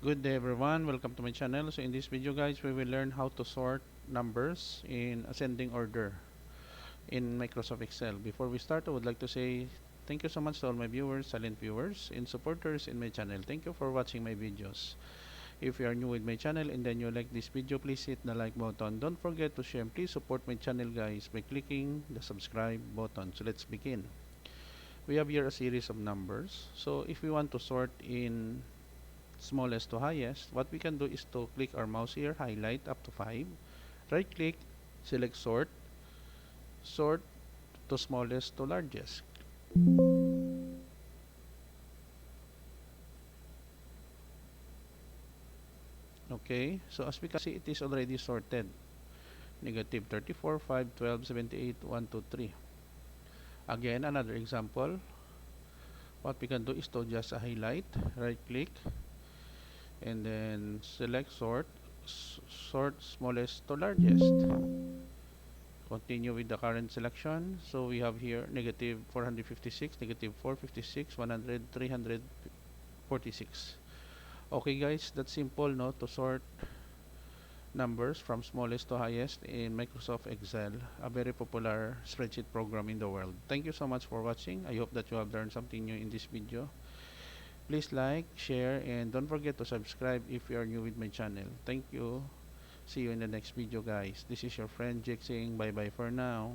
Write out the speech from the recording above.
Good day everyone, welcome to my channel. So in this video guys, we will learn how to sort numbers in ascending order in Microsoft Excel. Before we start, I would like to say thank you so much to all my viewers, silent viewers, and supporters in my channel. Thank you for watching my videos. If you are new with my channel and then you like this video, please hit the like button. Don't forget to share and please support my channel guys by clicking the subscribe button. So let's begin. We have here a series of numbers. So if we want to sort in smallest to highest, what we can do is to click our mouse here, highlight up to 5, right click, select sort to smallest to largest. Okay, so as we can see, it is already sorted. Negative 34, 5, 12, 78, 1, 2, 3. Again, another example. What we can do is to just highlight, right click, and then select sort smallest to largest. Continue with the current selection. So we have here negative 456, negative 456, 100, 346. Okay guys, that's simple no to sort numbers from smallest to highest in Microsoft Excel, a very popular spreadsheet program in the world. Thank you so much for watching. I hope that you have learned something new in this video. Please like, share, and don't forget to subscribe if you are new with my channel. Thank you. See you in the next video guys. This is your friend Jake saying bye bye for now.